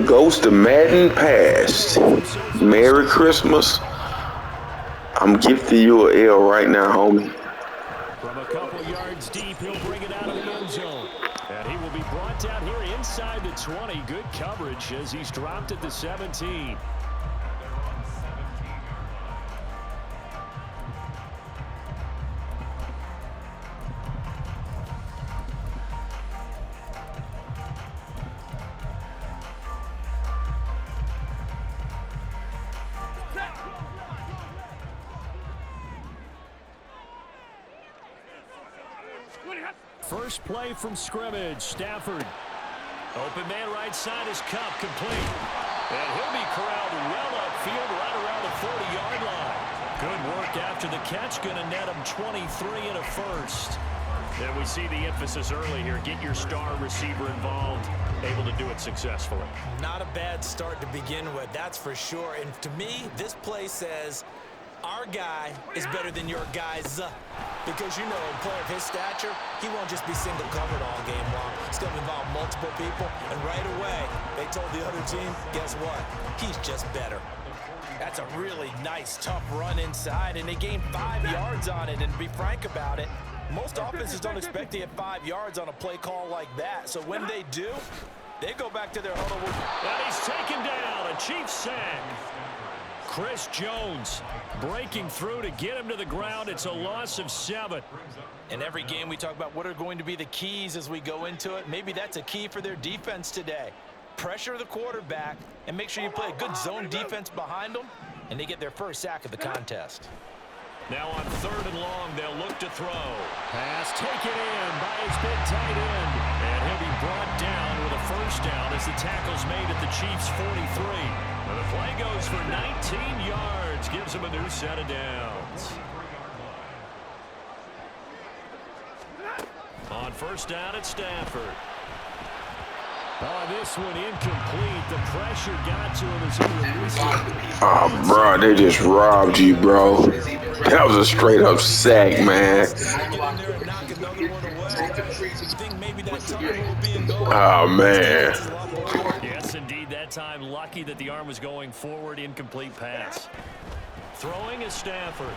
goes to Madden Past. Merry Christmas. I'm gifting you an L right now, homie. From a couple yards deep, he'll bring it out of the end zone. And he will be brought down here inside the 20. Good coverage as he's dropped at the 17. First play from scrimmage. Stafford. Open man right side is Cup complete. And he'll be corralled well upfield right around the 40-yard line. Good work after the catch. Going to net him 23 and a first. And we see the emphasis early here. Get your star receiver involved. Able to do it successfully. Not a bad start to begin with, that's for sure. And to me, this play says our guy is better than your guy's. Because, you know, a player of his stature, he won't just be single covered all game long. It's going to involve multiple people. And right away, they told the other team, guess what? He's just better. That's a really nice, tough run inside, and they gained 5 yards on it. And to be frank about it, most offenses don't expect to get 5 yards on a play call like that. So when they do, they go back to their huddle. And he's taken down. A Chiefs sack. Chris Jones breaking through to get him to the ground. It's a loss of 7. In every game we talk about what are going to be the keys as we go into it. Maybe that's a key for their defense today. Pressure the quarterback and make sure you play a good zone defense behind them, and they get their first sack of the contest. Now on 3rd and long, they'll look to throw. Pass taken in by his big tight end. And he'll be brought down with a first down as the tackle's made at the Chiefs' 43. And the play goes for 19 yards. Gives him a new set of downs. On first down, it's Stafford. Oh, this one incomplete. The pressure got to him as he released it. Oh, bro, they just robbed you, bro. That was a straight-up sack, man. Oh, man. Yes, indeed. That time, lucky that the arm was going forward. Incomplete pass. Throwing is Stafford.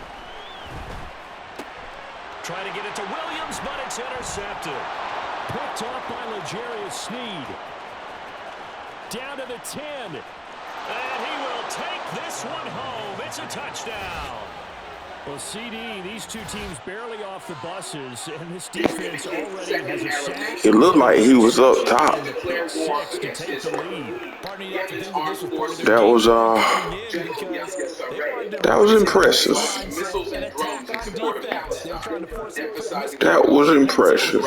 Trying to get it to Williams, but it's intercepted. Picked off by L'Jarius Sneed. Down to the 10. And he will take this one home. It's a touchdown. Well, CD, these two teams barely off the buses, and this defense already has a sack. It looked like he was up top. That was impressive. That was impressive.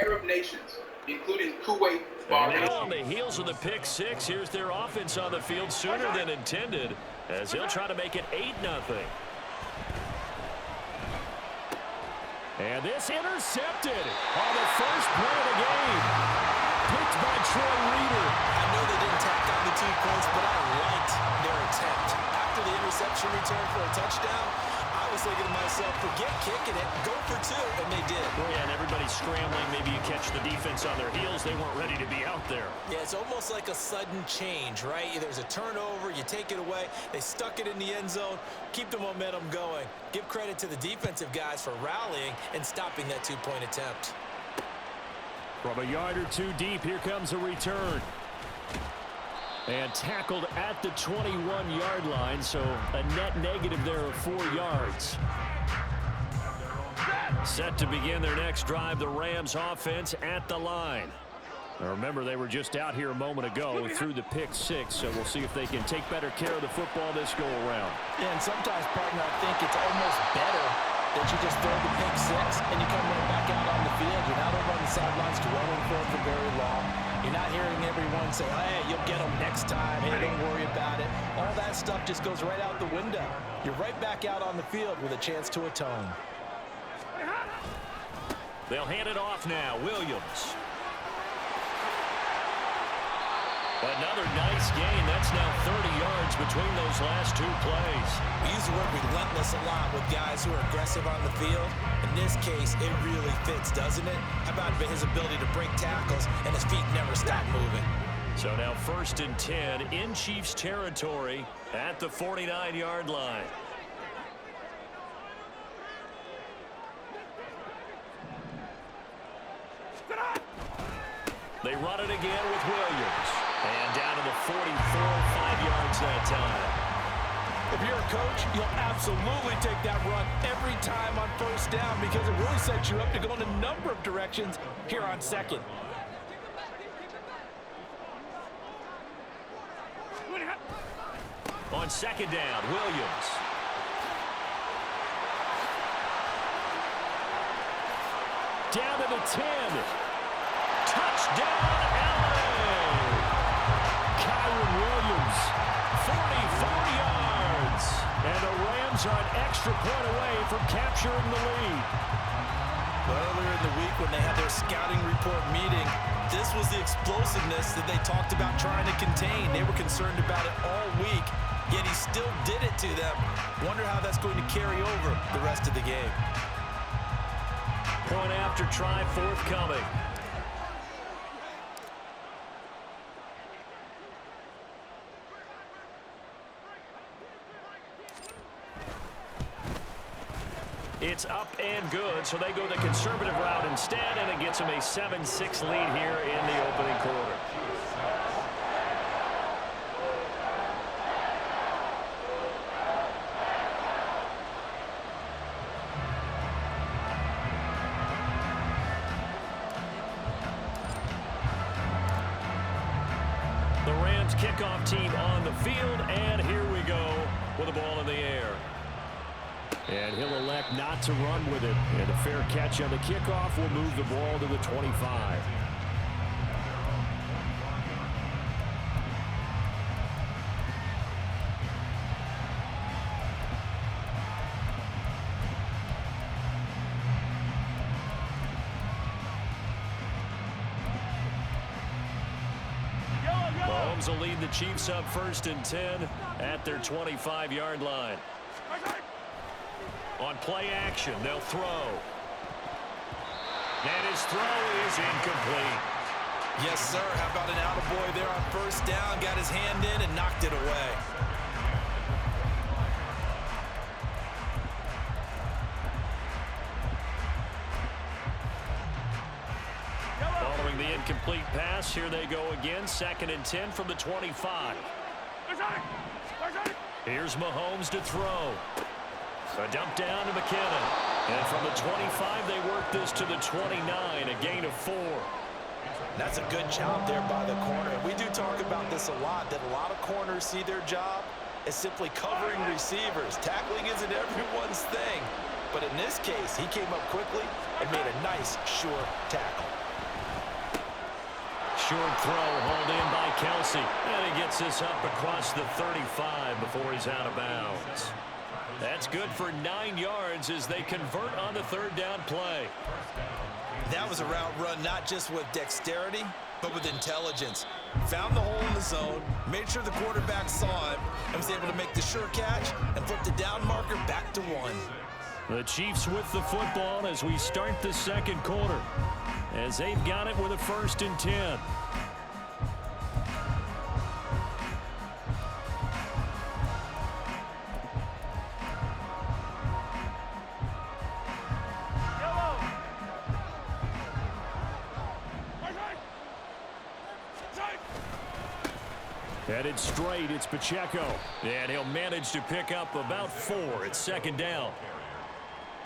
Arab nations, including Kuwait. And now on the heels of the pick six, here's their offense on the field sooner than intended, as he'll try to make it 8-0. And this intercepted on the first play of the game. Picked by Troy Reader. I know they didn't tack on the 2 points, but I liked their attempt. After the interception return for a touchdown, I was thinking to myself, forget kicking it, go for 2, and they did. Oh, yeah, and everybody's scrambling. Maybe you catch the defense on their heels. They weren't ready to be out there. Yeah, it's almost like a sudden change, right? There's a turnover, you take it away. They stuck it in the end zone. Keep the momentum going. Give credit to the defensive guys for rallying and stopping that 2-point attempt. From a yard or 2 deep, here comes a return. And tackled at the 21-yard line, so a net negative there of 4 yards. Set to begin their next drive, the Rams offense at the line. Now remember, they were just out here a moment ago through the pick six, so we'll see if they can take better care of the football this go around. Yeah, and sometimes, partner, I think it's almost better that you just throw the pick six and you come right back out on the field. You're not over on the sidelines dwelling for it for very long. You're not hearing everyone say, hey, you'll get them next time. Hey, don't worry about it. All that stuff just goes right out the window. You're right back out on the field with a chance to atone. They'll hand it off now. Williams. Another nice gain. That's now 30 yards between those last 2 plays. We use the word relentless a lot with guys who are aggressive on the field. In this case, it really fits, doesn't it? How about his ability to break tackles and his feet never stop moving? So now 1st and 10 in Chiefs territory at the 49-yard line. They run it again with Williams. And down to the 44, 5 yards that time. If you're a coach, you'll absolutely take that run every time on 1st down because it really sets you up to go in a number of directions here on 2nd. On 2nd down, Williams. Down to the 10. Touchdown, LA! Kyron Williams, 44 yards. And the Rams are an extra point away from capturing the lead. Earlier in the week when they had their scouting report meeting, this was the explosiveness that they talked about trying to contain. They were concerned about it all week, yet he still did it to them. Wonder how that's going to carry over the rest of the game. Point after try forthcoming. It's up and good, so they go the conservative route instead, and it gets them a 7-6 lead here in the opening quarter. The Rams kickoff team on the field, and here we go with the ball in the air. And he'll elect not to run with it. And a fair catch on the kickoff will move the ball to the 25. Mahomes will lead the Chiefs up 1st and 10 at their 25-yard line. On play action, they'll throw. And his throw is incomplete. Yes, sir. How about an attaboy there on 1st down? Got his hand in and knocked it away. Following the incomplete pass, here they go again. 2nd and 10 from the 25. Here's Mahomes to throw. A dump down to McKinnon. And from the 25, they work this to the 29, a gain of 4. That's a good job there by the corner. We do talk about this a lot, that a lot of corners see their job as simply covering receivers. Tackling isn't everyone's thing. But in this case, he came up quickly and made a nice, short tackle. Short throw hauled in by Kelsey. And he gets this up across the 35 before he's out of bounds. That's good for 9 yards as they convert on the 3rd down play. That was a route run not just with dexterity, but with intelligence. Found the hole in the zone, made sure the quarterback saw him, and was able to make the sure catch and flip the down marker back to 1. The Chiefs with the football as we start the 2nd quarter, as they've got it with a 1st and 10. Headed straight, it's Pacheco. And he'll manage to pick up about 4 at 2nd down.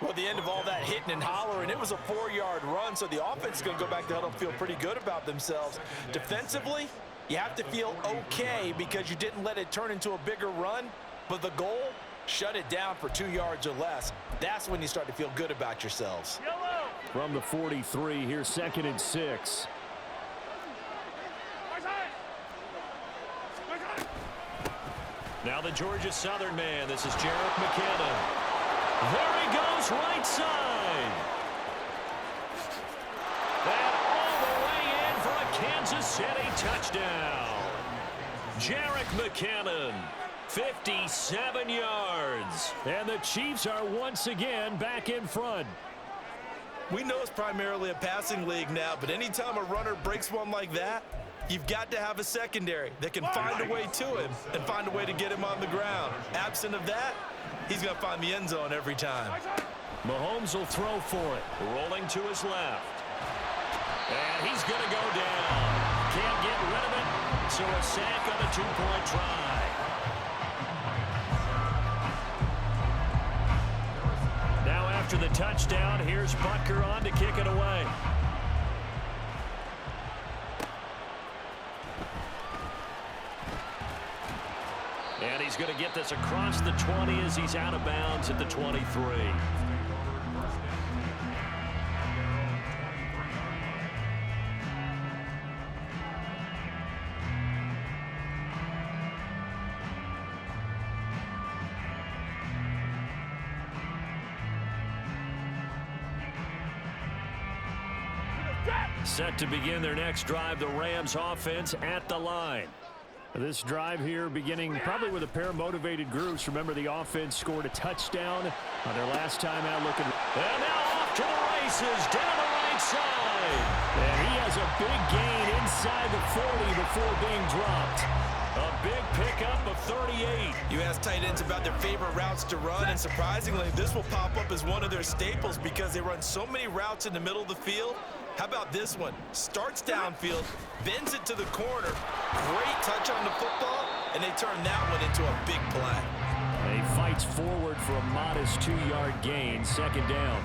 Well, at the end of all that hitting and hollering, it was a 4-yard run, so the offense is going to go back to huddle and feel pretty good about themselves. Defensively, you have to feel okay because you didn't let it turn into a bigger run, but the goal, shut it down for 2 yards or less. That's when you start to feel good about yourselves. From the 43, here's 2nd and 6. Now the Georgia Southern man. This is Jerick McKinnon. There he goes, right side. And all the way in for a Kansas City touchdown. Jerick McKinnon, 57 yards. And the Chiefs are once again back in front. We know it's primarily a passing league now, but anytime a runner breaks one like that, You've got to have a secondary that can find a way to him and find a way to get him on the ground. Absent of that, he's going to find the end zone every time. Mahomes will throw for it. Rolling to his left. And he's going to go down. Can't get rid of it. So a sack on a two-point try. Now after the touchdown, here's Butker on to kick it away. And he's going to get this across the 20 as he's out of bounds at the 23. Set to begin their next drive, the Rams offense at the line. This drive here beginning probably with a pair of motivated groups. Remember, the offense scored a touchdown on their last time out looking. And now off to the races down the right side. And he has a big gain inside the 40 before being dropped. A big pickup of 38. You ask tight ends about their favorite routes to run, and surprisingly, this will pop up as one of their staples because they run so many routes in the middle of the field. How about this one? Starts downfield, bends it to the corner. Great touch on the football, and they turn that one into a big play. He fights forward for a modest 2-yard gain, second down.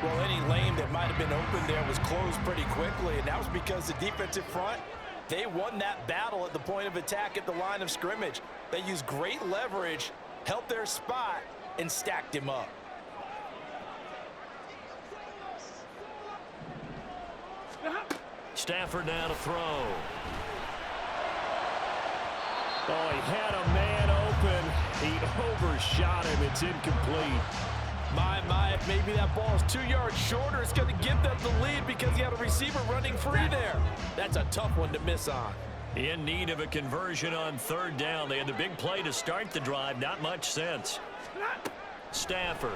Well, any lane that might have been open there was closed pretty quickly, and that was because the defensive front, they won that battle at the point of attack at the line of scrimmage. They used great leverage, helped their spot, and stacked him up. Stafford now to throw. Oh, he had a man open. He overshot him. It's incomplete. My, if maybe that ball is 2 yards shorter, it's going to give them the lead because he had a receiver running free there. That's a tough one to miss on. In need of a conversion on third down. They had the big play to start the drive. Not much sense. Stafford.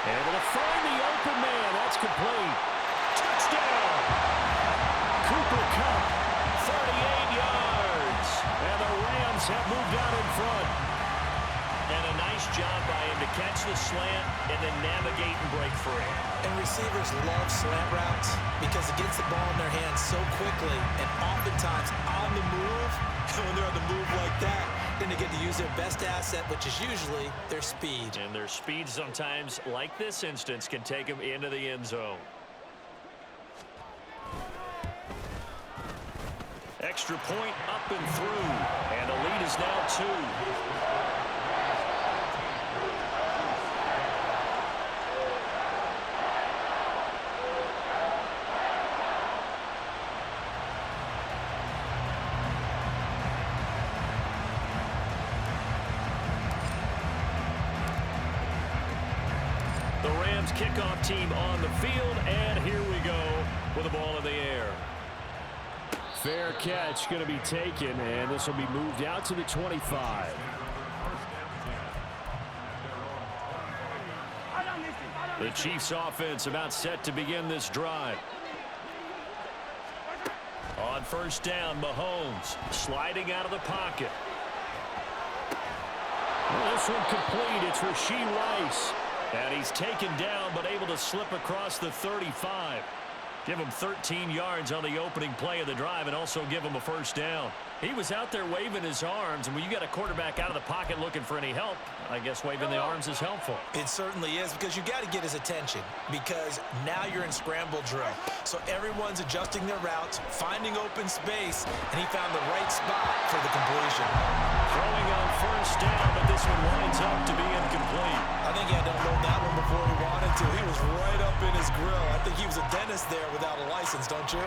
Able to find the open man. That's complete. Touchdown. Cooper Kupp, 38 yards. And the Rams have moved out in front. And a nice job by him to catch the slant and then navigate and break free. And receivers love slant routes because it gets the ball in their hands so quickly and oftentimes on the move. And when they're on the move like that, then they get to use their best asset, which is usually their speed. And their speed sometimes, like this instance, can take them into the end zone. Extra point up and through. And the lead is now 2. Kickoff team on the field, and here we go with the ball in the air. Fair catch going to be taken, and this will be moved out to the 25. The Chiefs offense about set to begin this drive. On first down, Mahomes sliding out of the pocket. Well, this one complete. It's Rashee Rice. And he's taken down, but able to slip across the 35. Give him 13 yards on the opening play of the drive and also give him a first down. He was out there waving his arms, and when you got a quarterback out of the pocket looking for any help, I guess waving the arms is helpful. It certainly is, because you got to get his attention, because now you're in scramble drill. So everyone's adjusting their routes, finding open space, and he found the right spot for the completion. Throwing on first down, but this one winds up to be incomplete. I think he had to unload that one before he wanted to. He was right up in his grill. I think he was a dentist there without a license, don't you?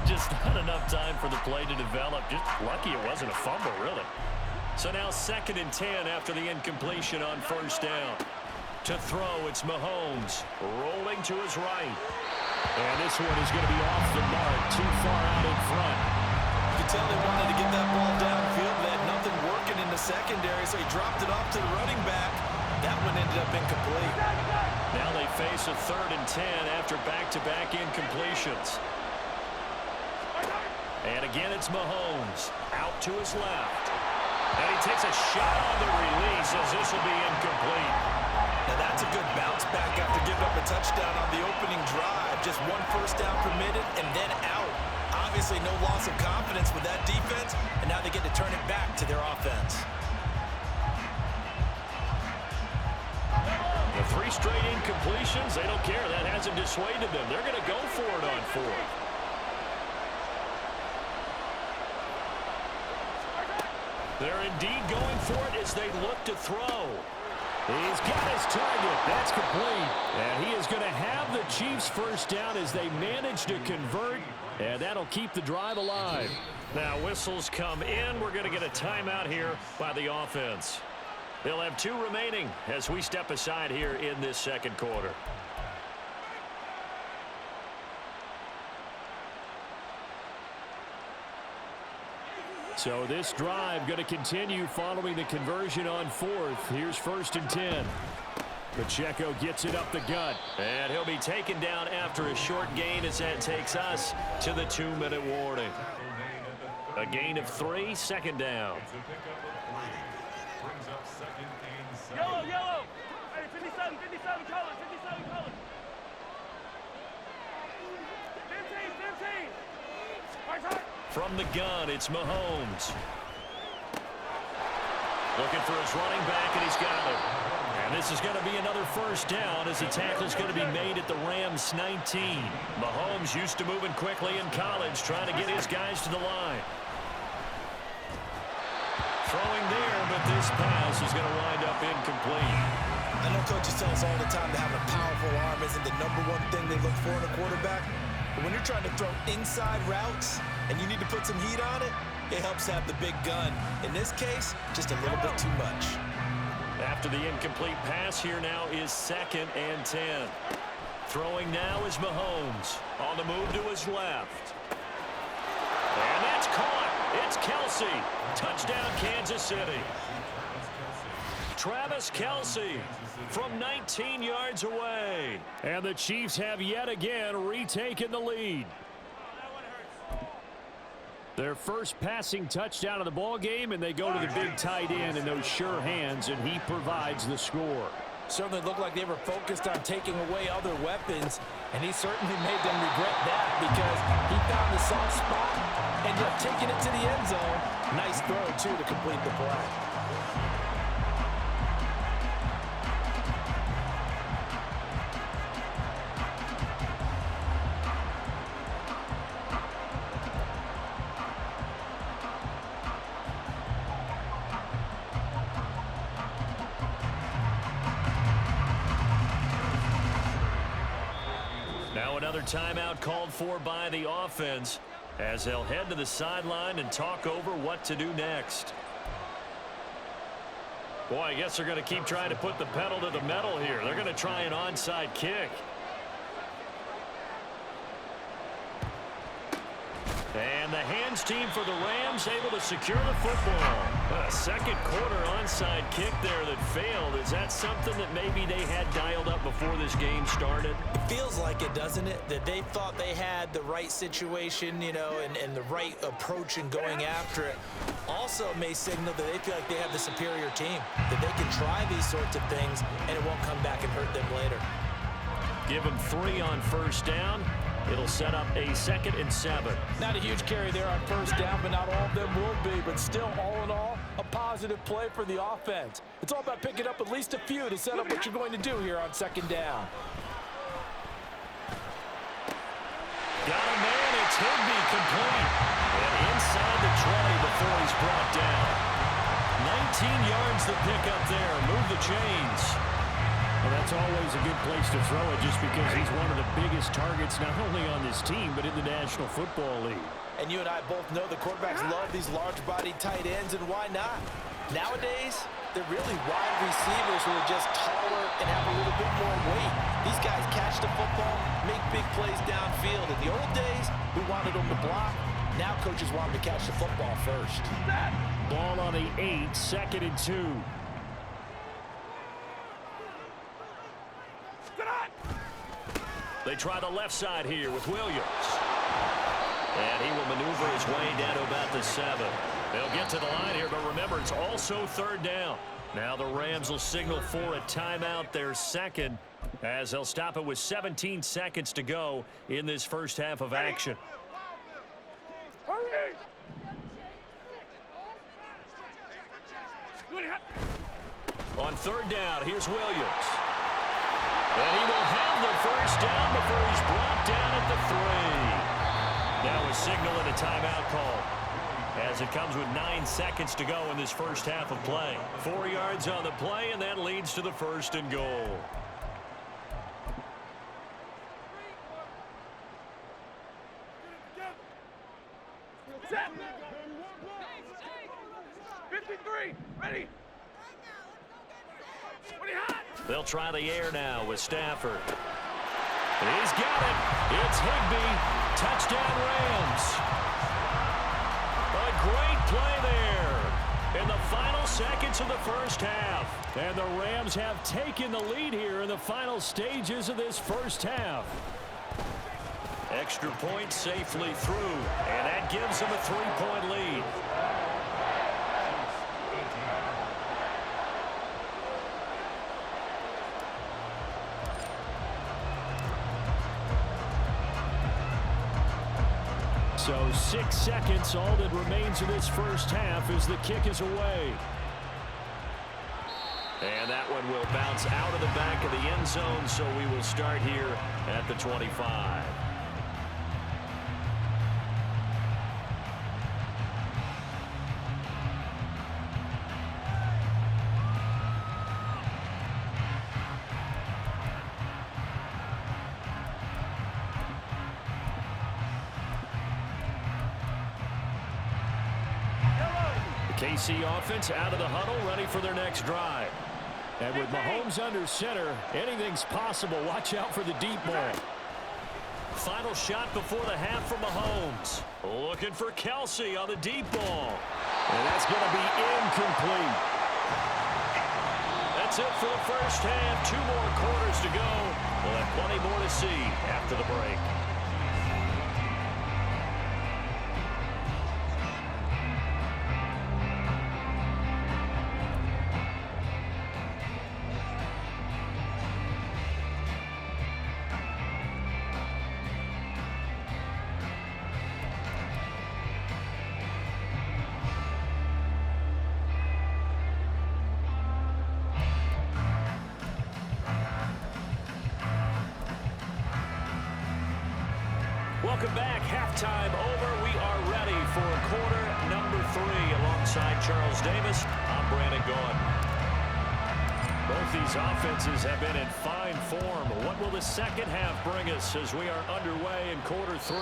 Just not enough time for the play to develop. Just lucky it wasn't a fumble, really. So now 2nd and 10 after the incompletion on first down. To throw, it's Mahomes rolling to his right. And this one is going to be off the mark, too far out in front. You could tell they wanted to get that ball downfield. They had nothing working in the secondary, so he dropped it off to the running back. That one ended up incomplete. Now they face a 3rd and 10 after back-to-back incompletions. And again, it's Mahomes out to his left. And he takes a shot on the release as this will be incomplete. Now that's a good bounce back after giving up a touchdown on the opening drive. Just 1 first down permitted and then out. Obviously no loss of confidence with that defense, and now they get to turn it back to their offense. The 3 straight incompletions, they don't care. That hasn't dissuaded them. They're going to go for it on 4th. They're indeed going for it as they look to throw. He's got his target. That's complete. And he is going to have the Chiefs first down as they manage to convert. And that'll keep the drive alive. Now whistles come in. We're going to get a timeout here by the offense. They'll have 2 remaining as we step aside here in this second quarter. So this drive going to continue following the conversion on 4th. Here's 1st and 10. Pacheco gets it up the gut. And he'll be taken down after a short gain as that takes us to the 2-minute warning. A gain of 3, 2nd down. Yellow, yellow. Hey, 57 color, 57 color. 15. Right. From the gun, it's Mahomes. Looking for his running back, and he's got it. And this is going to be another first down as the tackle's going to be made at the Rams' 19. Mahomes used to moving quickly in college, trying to get his guys to the line. Throwing there, but this pass is going to wind up incomplete. I know coaches tell us all the time that having a powerful arm isn't the #1 thing they look for in a quarterback. But when you're trying to throw inside routes and you need to put some heat on it, it helps have the big gun. In this case, just a little bit too much. After the incomplete pass, here now is 2nd and 10. Throwing now is Mahomes. On the move to his left. And that's caught. It's Kelsey. Touchdown, Kansas City. Travis Kelsey from 19 yards away. And the Chiefs have yet again retaken the lead. Their first passing touchdown of the ball game, and they go to the big tight end in those sure hands, and he provides the score. Certainly looked like they were focused on taking away other weapons, and he certainly made them regret that because he found the soft spot and yet taking it to the end zone. Nice throw, too, to complete the play. Now another timeout called for by the offense as they'll head to the sideline and talk over what to do next. Boy, I guess they're going to keep trying to put the pedal to the metal here. They're going to try an onside kick. And the hands team for the Rams able to secure the football. A second quarter onside kick there that failed. Is that something that maybe they had dialed up before this game started? It feels like it, doesn't it? That they thought they had the right situation, you know, and the right approach in going after it. Also may signal that they feel like they have the superior team, that they can try these sorts of things and it won't come back and hurt them later. Give them 3 on first down. It'll set up a 2nd and 7. Not a huge carry there on first down, but not all of them will be. But still, all in all, a positive play for the offense. It's all about picking up at least a few to set up what you're going to do here on 2nd down. Got a man. It's Higbee complete. And inside the 20 before he's brought down. 19 yards the pickup there. Move the chains. Well, that's always a good place to throw it just because he's one of the biggest targets not only on this team but in the National Football League. And you and I both know the quarterbacks love these large-bodied tight ends, and why not? Nowadays, they're really wide receivers who are just taller and have a little bit more weight. These guys catch the football, make big plays downfield. In the old days, we wanted them to block. Now coaches want them to catch the football first. Ball on the 8, 2nd and 2. They try the left side here with Williams. And he will maneuver his way down to about the 7. They'll get to the line here, but remember, it's also third down. Now the Rams will signal for a timeout, their second, as they'll stop it with 17 seconds to go in this first half of action. On third down, here's Williams. And he will have the first down before he's brought down at the 3. Now a signal and a timeout call, as it comes with 9 seconds to go in this first half of play. 4 yards on the play, and that leads to the first and goal. Set. 53. Ready. They'll try the air now with Stafford. He's got it. It's Higbee. Touchdown Rams. A great play there in the final seconds of the first half. And the Rams have taken the lead here in the final stages of this first half. Extra point safely through, and that gives them a 3-point lead. So 6 seconds, all that remains of this first half as the kick is away. And that one will bounce out of the back of the end zone, so we will start here at the 25. KC offense out of the huddle, ready for their next drive. And with Mahomes under center, anything's possible. Watch out for the deep ball. Final shot before the half from Mahomes. Looking for Kelsey on the deep ball. And that's going to be incomplete. That's it for the first half. 2 more quarters to go. We'll have plenty more to see after the break. Welcome back. Halftime over. We are ready for quarter number 3. Alongside Charles Davis, I'm Brandon Gaudin. Both these offenses have been in fine form. What will the second half bring us as we are underway in quarter 3?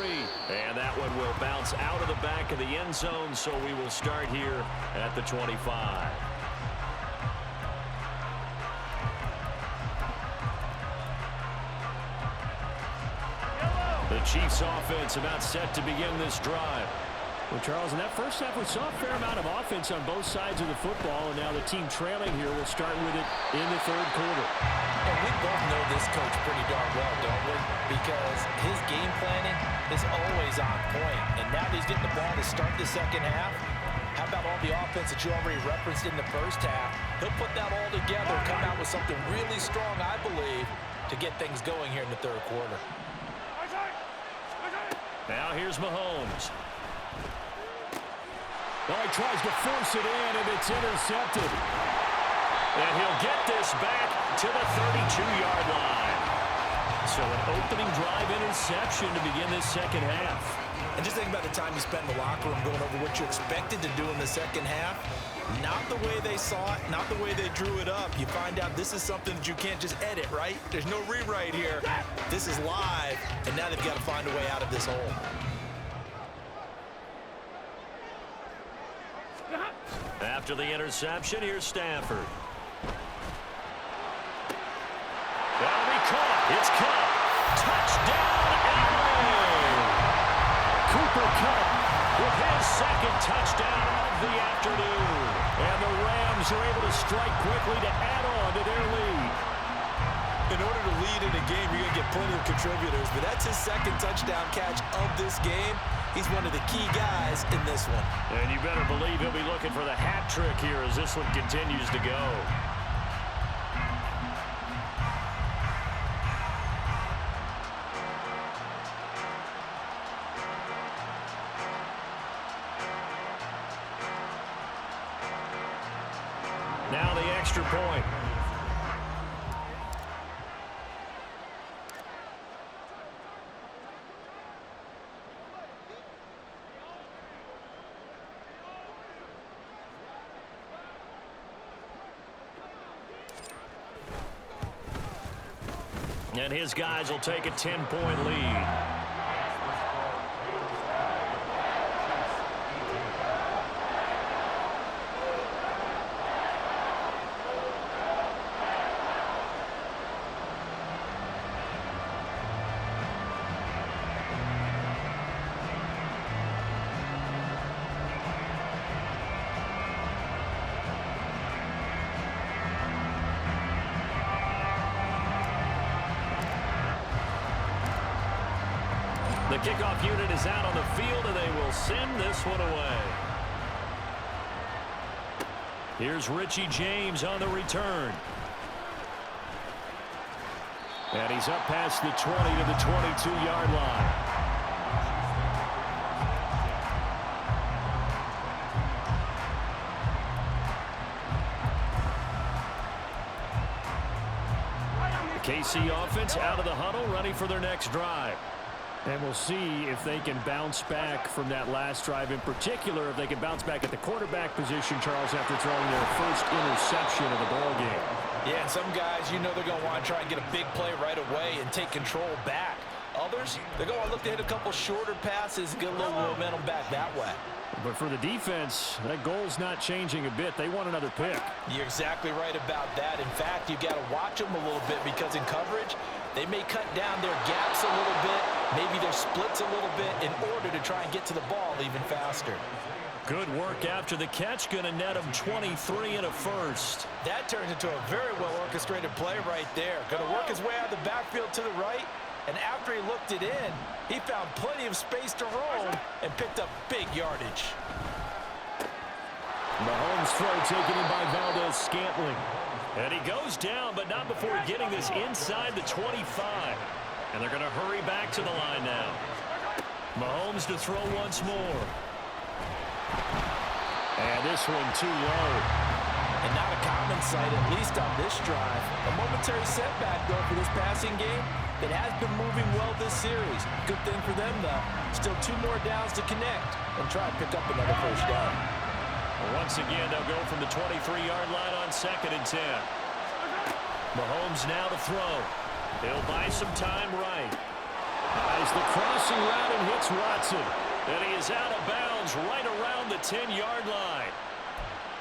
And that one will bounce out of the back of the end zone, so we will start here at the 25. The Chiefs offense about set to begin this drive. Well, Charles, in that first half, we saw a fair amount of offense on both sides of the football, and now the team trailing here will start with it in the third quarter. And we both know this coach pretty darn well, don't we? Because his game planning is always on point. And now that he's getting the ball to start the second half, how about all the offense that you already referenced in the first half? He'll put that all together, come out with something really strong, I believe, to get things going here in the third quarter. Now here's Mahomes. Well, he tries to force it in, and it's intercepted. And he'll get this back to the 32-yard line. So an opening drive interception to begin this second half. And just think about the time you spend in the locker room going over what you expected to do in the second half. Not the way they saw it, not the way they drew it up. You find out this is something that you can't just edit, right? There's no rewrite here. This is live, and now they've got to find a way out of this hole. After the interception, here's Stafford. That'll be caught. It's Cup. Touchdown, Allen! Cooper Kupp With his second touchdown of the afternoon. And the Rams are able to strike quickly to add on to their lead. in order to lead in a game, you're going to get plenty of contributors, but that's his second touchdown catch of this game. He's one of the key guys in this one. And you better believe he'll be looking for the hat trick here as this one continues to go. Now the extra point. And his guys will take a 10-point lead. The kickoff unit is out on the field, and they will send this one away. Here's Richie James on the return. And he's up past the 20 to the 22-yard line. KC offense out of the huddle, ready for their next drive. And we'll see if they can bounce back from that last drive. In particular, if they can bounce back at the quarterback position, Charles, after throwing their first interception of the ball game. Yeah, and some guys, you know they're going to want to try and get a big play right away and take control back. Others, they're going to look to hit a couple shorter passes and get a little momentum back that way. But for the defense, that goal's not changing a bit. They want another pick. You're exactly right about that. In fact, you've got to watch them a little bit because in coverage, they may cut down their gaps a little bit, maybe their splits a little bit in order to try and get to the ball even faster. Good work after the catch, going to net him 23 and a first. That turns into a very well-orchestrated play right there. Going to work his way out of the backfield to the right, and after he looked it in, he found plenty of space to roam and picked up big yardage. Mahomes' throw taken in by Valdez-Scantling. And he goes down, but not before getting this inside the 25. And they're going to hurry back to the line now. Mahomes to throw once more. And this one too low. And not a common sight, at least on this drive. A momentary setback, though, for this passing game that has been moving well this series. Good thing for them, though. Still 2 more downs to connect and try to pick up another first down. Once again, they'll go from the 23-yard line on 2nd and 10. Mahomes now to throw. He'll buy some time right. Eyes the crossing route and hits Watson. And he is out of bounds right around the 10-yard line.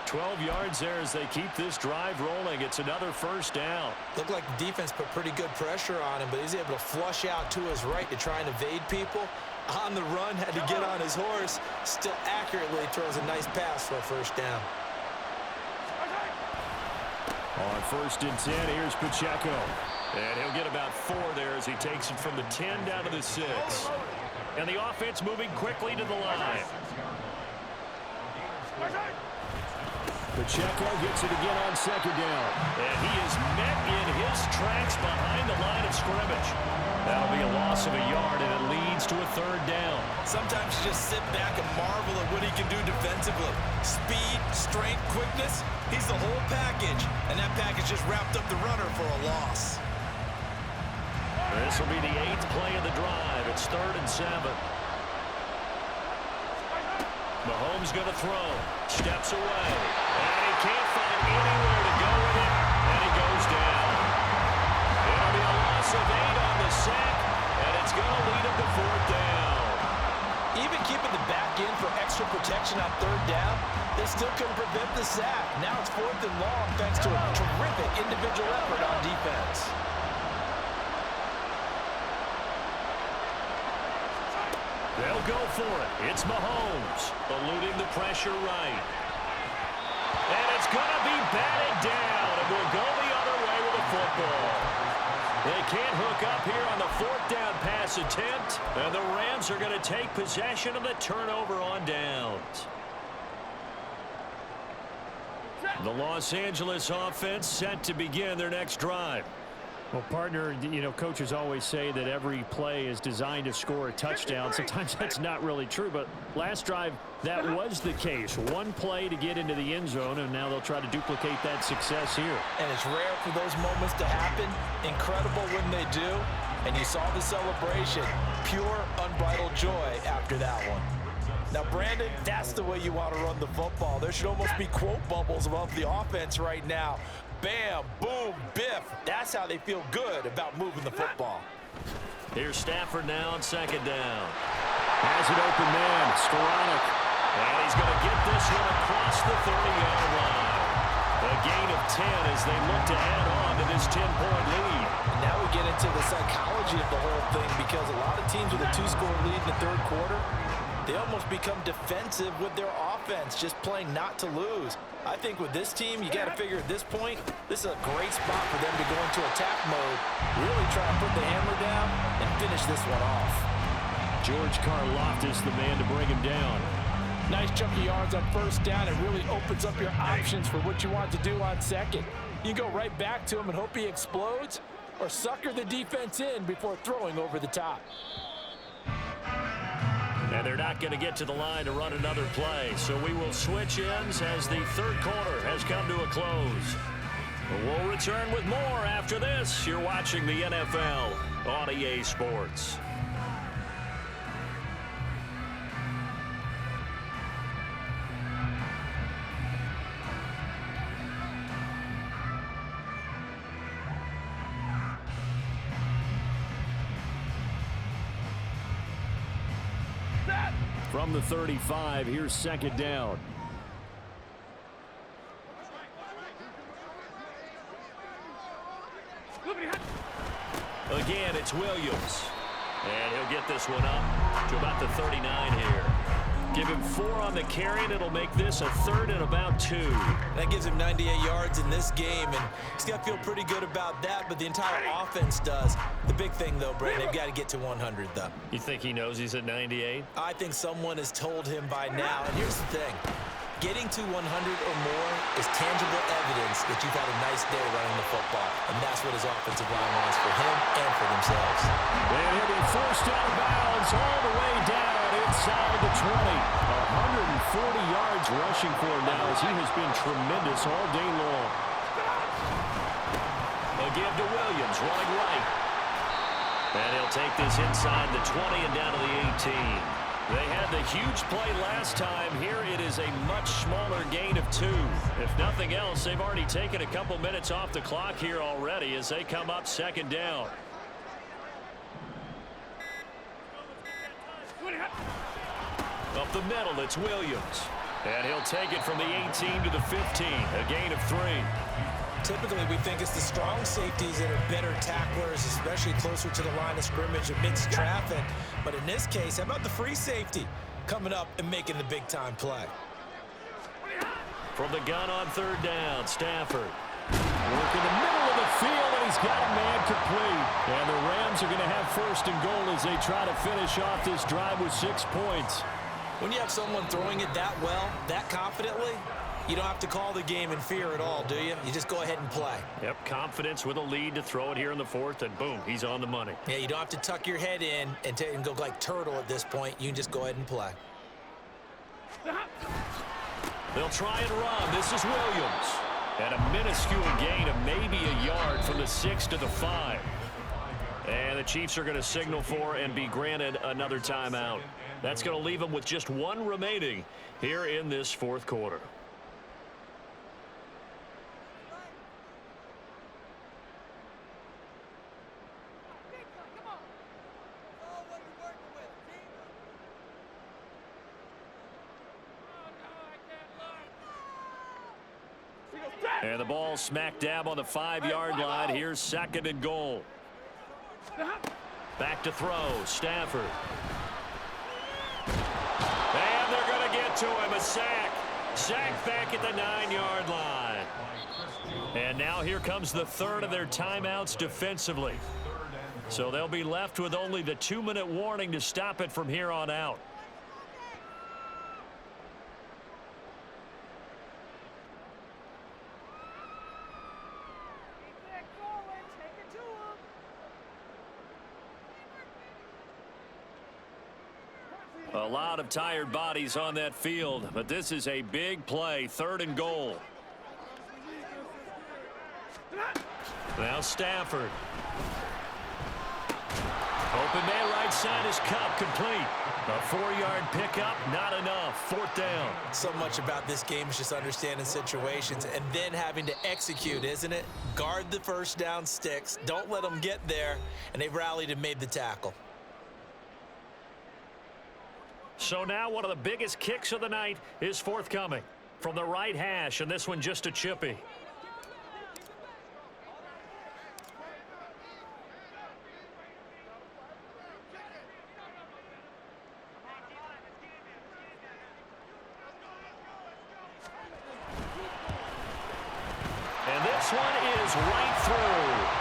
12 yards there as they keep this drive rolling. It's another first down. Looked like the defense put pretty good pressure on him, but he's able to flush out to his right to try and evade people. On the run, had to get on his horse. Still accurately throws a nice pass for a first down. On 1st and 10, here's Pacheco. And he'll get about 4 there as he takes it from the 10 down to the 6. And the offense moving quickly to the line. Pacheco gets it again on 2nd down. And he is met in his tracks behind the line of scrimmage. That'll be a loss of a yard, and it leads to a 3rd down. Sometimes you just sit back and marvel at what he can do defensively. Speed, strength, quickness, he's the whole package. And that package just wrapped up the runner for a loss. This will be the 8th play of the drive. It's 3rd and 7. Mahomes going to throw. Steps away. And he can't find anywhere to go with it. And he goes down. It'll be a loss of 8 on the sack. And it's going to lead him to 4th down. Even keeping the back in for extra protection on 3rd down, they still couldn't prevent the sack. Now it's 4th and long thanks to a terrific individual effort on defense. They'll go for it. It's Mahomes, eluding the pressure right. And it's going to be batted down, and we'll go the other way with the football. They can't hook up here on the fourth down pass attempt. And the Rams are going to take possession of the turnover on downs. The Los Angeles offense set to begin their next drive. Well, partner, you know, coaches always say that every play is designed to score a touchdown. Sometimes that's not really true, but last drive, that was the case. One play to get into the end zone, and now they'll try to duplicate that success here. And it's rare for those moments to happen. Incredible when they do. And you saw the celebration. Pure, unbridled joy after that one. Now, Brandon, that's the way you want to run the football. There should almost be quote bubbles about the offense right now. Bam, boom, biff. That's how they feel good about moving the football. Here's Stafford now on second down. Has an open man, Skoranek. And he's going to get this one across the 30-yard line. A gain of 10 as they look to add on to this 10-point lead. And now we get into the psychology of the whole thing, because a lot of teams with a two-score lead in the third quarter, they almost become defensive with their offense, just playing not to lose. I think with this team, you got to figure at this point, this is a great spot for them to go into attack mode, really try to put the hammer down and finish this one off. George Karlaftis, the man to bring him down. Nice chunk of yards on first down. It really opens up your options for what you want to do on second. You go right back to him and hope he explodes, or sucker the defense in before throwing over the top. And they're not going to get to the line to run another play. So we will switch ends as the third quarter has come to a close. We'll return with more after this. You're watching the NFL on EA Sports. From the 35, here's second down. Again, it's Williams. And he'll get this one up to about the 39 here. Give him 4 on the carry, and it'll make this a third and about 2. That gives him 98 yards in this game, and he's got to feel pretty good about that, but the entire offense does. The big thing, though, Brandon, they've got to get to 100, though. You think he knows he's at 98? I think someone has told him by now, and here's the thing. Getting to 100 or more is tangible evidence that you've had a nice day running the football, and that's what his offensive line wants for him and for themselves. And he'll be forced out of bounds all the way down inside the 20. 140 yards rushing for him now, as he has been tremendous all day long. A give to Williams, running right. And he'll take this inside the 20 and down to the 18. They had the huge play last time. Here it is a much smaller gain of 2. If nothing else, they've already taken a couple minutes off the clock here already as they come up second down. Up the middle, it's Williams. And he'll take it from the 18 to the 15, a gain of 3. Typically, we think it's the strong safeties that are better tacklers, especially closer to the line of scrimmage amidst traffic. But in this case, how about the free safety coming up and making the big-time play? From the gun on third down, Stafford. Work in the middle of the field, and he's got a man complete. And the Rams are going to have first and goal as they try to finish off this drive with 6 points. When you have someone throwing it that well, that confidently, you don't have to call the game in fear at all, do you? You just go ahead and play. Yep, confidence with a lead to throw it here in the fourth, and boom, he's on the money. Yeah, you don't have to tuck your head in and go like turtle at this point. You can just go ahead and play. They'll try and run. This is Williams. And a minuscule gain of maybe a yard from the 6 to the 5. And the Chiefs are going to signal for and be granted another timeout. That's going to leave them with just 1 remaining here in this fourth quarter. And the ball smack dab on the 5-yard line. Here's second and goal. Back to throw, Stafford. And they're going to get to him, a sack. Sacked back at the 9-yard line. And now here comes the third of their timeouts defensively. So they'll be left with only the 2-minute warning to stop it from here on out. A lot of tired bodies on that field, but this is a big play, 3rd and goal. Now Stafford. Open man right side is Cup, complete. A 4-yard pickup, not enough. 4th down. So much about this game is just understanding situations and then having to execute, isn't it? Guard the first down sticks. Don't let them get there. And they rallied and made the tackle. So now one of the biggest kicks of the night is forthcoming from the right hash, and this one just a chippy. And this one is right through.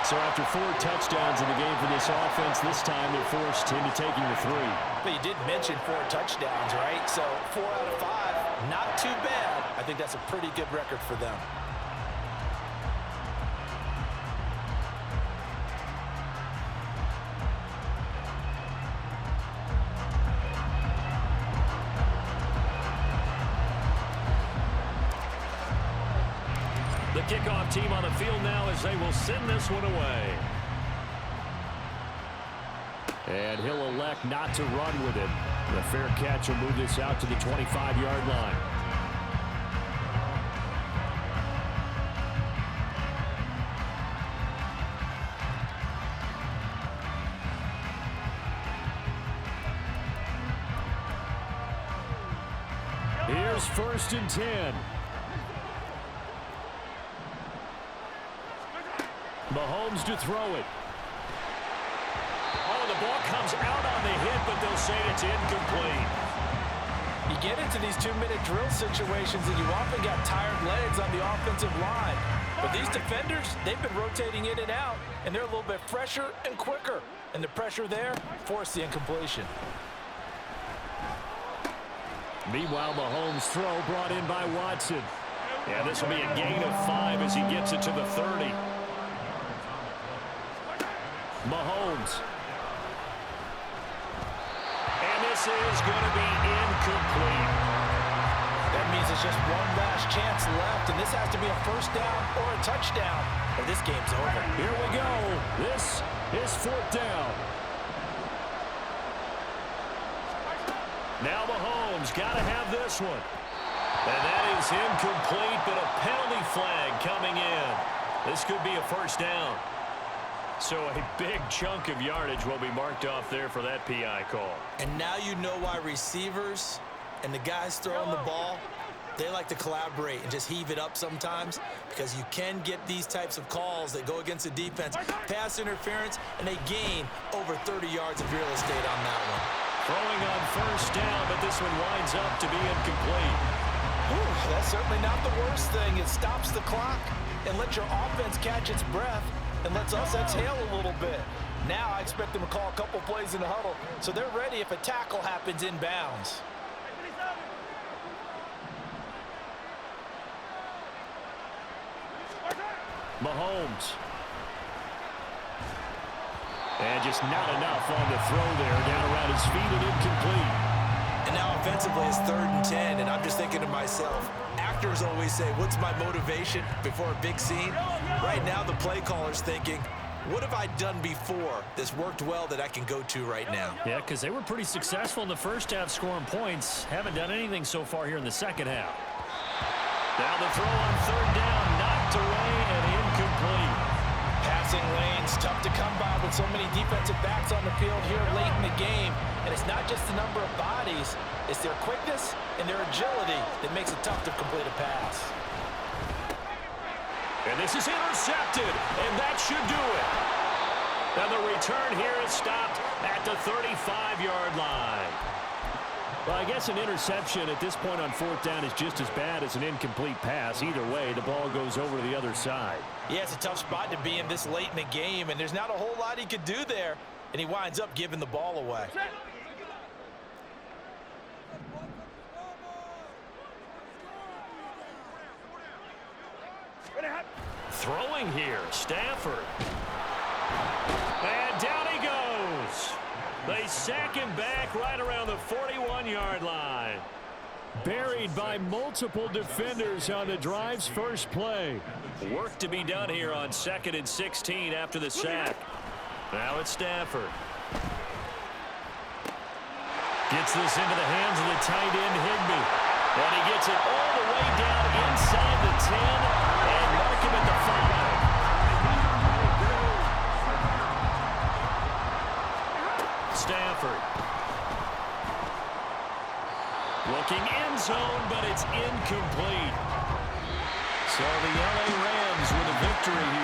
So after 4 touchdowns in the game for this offense, this time they're forced into taking the 3. But you did mention 4 touchdowns, right? So 4 out of 5, not too bad. I think that's a pretty good record for them. The kickoff team on the field now as they will send this one away. And he'll elect not to run with it. The fair catch will move this out to the 25-yard line. Here's 1st and 10. Mahomes to throw it. Oh, the ball comes out on the hit, but they'll say it's incomplete. You get into these 2-minute drill situations, and you often got tired legs on the offensive line. But these defenders, they've been rotating in and out, and they're a little bit fresher and quicker. And the pressure there forced the incompletion. Meanwhile, Mahomes' throw brought in by Watson. Yeah, this will be a gain of 5 as he gets it to the 30. Mahomes. And this is going to be incomplete. That means it's just one last chance left, and this has to be a 1st down or a touchdown, or this game's over. Here we go. This is 4th down. Now Mahomes got to have this one. And that is incomplete, but a penalty flag coming in. This could be a 1st down. So a big chunk of yardage will be marked off there for that PI call. And now you know why receivers and the guys throwing the ball, they like to collaborate and just heave it up sometimes, because you can get these types of calls that go against the defense, pass interference, and they gain over 30 yards of real estate on that one. Throwing on 1st down, but this one winds up to be incomplete. Whew, that's certainly not the worst thing. It stops the clock and lets your offense catch its breath and lets us exhale a little bit. Now I expect them to call a couple plays in the huddle, so they're ready if a tackle happens inbounds. Mahomes. And just not enough on the throw there, down around his feet and incomplete. And now offensively it's 3rd and 10, and I'm just thinking to myself, actors always say, what's my motivation before a big scene? Right now the play caller's thinking, what have I done before that's worked well that I can go to right now? Yeah, because they were pretty successful in the 1st half scoring points. Haven't done anything so far here in the 2nd half. Now the throw on 3rd down, knocked away and incomplete. Passing lanes, tough to come by with so many defensive backs on the field here late in the game. And it's not just the number of bodies, it's their quickness and their agility that makes it tough to complete a pass. And this is intercepted, and that should do it. And the return here is stopped at the 35-yard line. Well, I guess an interception at this point on 4th down is just as bad as an incomplete pass. Either way, the ball goes over to the other side. Yeah, it's a tough spot to be in this late in the game, and there's not a whole lot he could do there, and he winds up giving the ball away. Throwing here, Stafford. And down he goes. They sack him back right around the 41-yard line. Buried by multiple defenders on the drive's first play. Work to be done here on 2nd and 16 after the sack. Now it's Stafford. Gets this into the hands of the tight end, Higbee. And he gets it all the way down inside the 10 and mark him at the 5. Stafford. Looking end zone, but it's incomplete. So the LA Rams with a victory here.